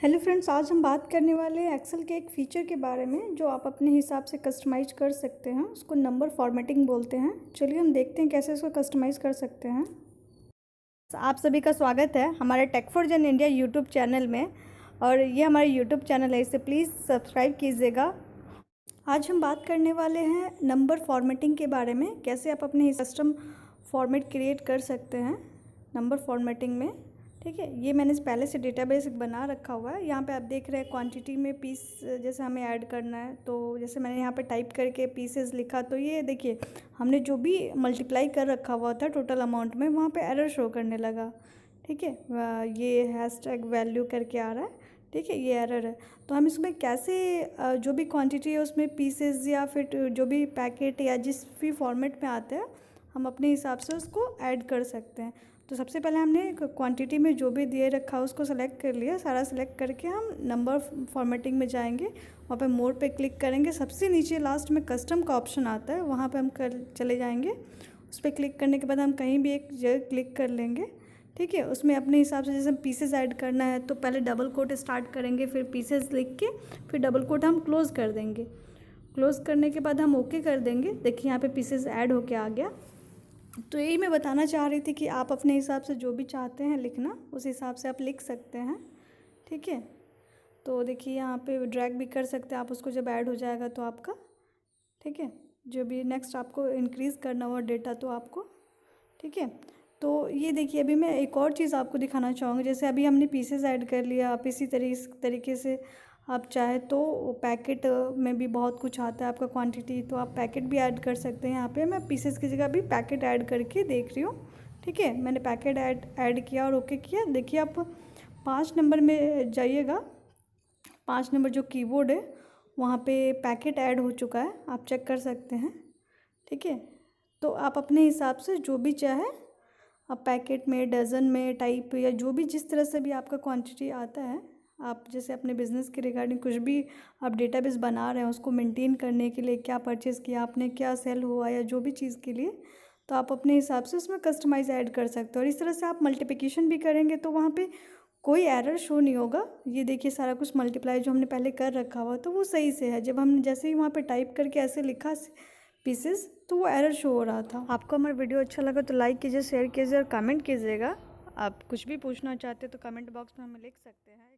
Hello friends, आज हम बात करने वाले हैं एक्सेल के एक फ़ीचर के बारे में जो आप अपने हिसाब से कस्टमाइज़ कर सकते हैं। उसको नंबर फॉर्मेटिंग बोलते हैं। चलिए हम देखते हैं कैसे इसको कस्टमाइज़ कर सकते हैं। आप सभी का स्वागत है हमारे टेक फॉर जन इंडिया यूट्यूब चैनल में, और ये हमारे यूट्यूब चैनल है, इसे प्लीज़ सब्सक्राइब कीजिएगा। आज हम बात करने वाले हैं नंबर फॉर्मेटिंग के बारे में, कैसे आप अपने कस्टम फॉर्मेट क्रिएट कर सकते हैं नंबर फॉर्मेटिंग में। ठीक है, ये मैंने पहले से डेटाबेस बना रखा हुआ है। यहाँ पे आप देख रहे हैं क्वांटिटी में पीस जैसे हमें ऐड करना है, तो जैसे मैंने यहाँ पे टाइप करके पीसेस लिखा, तो ये देखिए हमने जो भी मल्टीप्लाई कर रखा हुआ था टोटल अमाउंट में, वहाँ पे एरर शो करने लगा। ठीक है, ये हैशटैग वैल्यू करके आ रहा है। ठीक है, ये एरर है। तो हम इसमें कैसे जो भी क्वांटिटी है उसमें पीसेस या फिर जो भी पैकेट या जिस भी फॉर्मेट में आते हैं, हम अपने हिसाब से उसको ऐड कर सकते हैं। तो सबसे पहले हमने क्वांटिटी में जो भी दिए रखा है उसको सेलेक्ट कर लिया। सारा सेलेक्ट करके हम नंबर फॉर्मेटिंग में जाएंगे, वहाँ पे मोर पे क्लिक करेंगे। सबसे नीचे लास्ट में कस्टम का ऑप्शन आता है, वहाँ पे हम चले जाएंगे। उस पर क्लिक करने के बाद हम कहीं भी एक जगह क्लिक कर लेंगे। ठीक है, उसमें अपने हिसाब से जैसे पीसेस ऐड करना है तो पहले डबल कोट स्टार्ट करेंगे, फिर पीसेस लिख के फिर डबल कोट हम क्लोज़ कर देंगे। क्लोज़ करने के बाद हम ओके कर देंगे। देखिए यहाँ पे पीसेस ऐड होके आ गया। तो यही मैं बताना चाह रही थी कि आप अपने हिसाब से जो भी चाहते हैं लिखना, उस हिसाब से आप लिख सकते हैं। ठीक है, तो देखिए यहाँ पे ड्रैग भी कर सकते हैं आप उसको जब ऐड हो जाएगा तो आपका। ठीक है, जो भी नेक्स्ट आपको इंक्रीज़ करना हुआ डेटा तो आपको। ठीक है, तो ये देखिए अभी मैं एक और चीज़ आपको दिखाना चाहूँगी। जैसे अभी हमने पीसेस ऐड कर लिया, आप इसी तरीके से आप चाहे तो पैकेट में भी बहुत कुछ आता है आपका क्वांटिटी, तो आप पैकेट भी ऐड कर सकते हैं। यहाँ पे मैं पीसेस की जगह भी पैकेट ऐड करके देख रही हूँ। ठीक है, मैंने पैकेट ऐड किया और ओके किया। देखिए आप 5 नंबर में जाइएगा, 5 नंबर जो कीबोर्ड है वहाँ पे पैकेट ऐड हो चुका है, आप चेक कर सकते हैं। ठीक है, तो आप अपने हिसाब से जो भी चाहे आप पैकेट में, डज़न में, टाइप या जो भी जिस तरह से भी आपका क्वांटिटी आता है, आप जैसे अपने बिज़नेस के रिगार्डिंग कुछ भी आप डेटाबेस बना रहे हैं उसको मेंटेन करने के लिए, क्या परचेज़ किया आपने, क्या सेल हुआ या जो भी चीज़ के लिए, तो आप अपने हिसाब से उसमें कस्टमाइज़ ऐड कर सकते हो। और इस तरह से आप मल्टीप्लिकेशन भी करेंगे तो वहाँ पे कोई एरर शो नहीं होगा। ये देखिए सारा कुछ मल्टीप्लाई जो हमने पहले कर रखा हुआ तो वो सही से है। जब हमने जैसे ही वहाँ पे टाइप करके ऐसे लिखा पीसेस, तो वो एरर शो हो रहा था। आपको हमारा वीडियो अच्छा लगा तो लाइक कीजिए, शेयर कीजिए और कमेंट कीजिएगा। आप कुछ भी पूछना चाहते हो तो कमेंट बॉक्स में हमें लिख सकते हैं।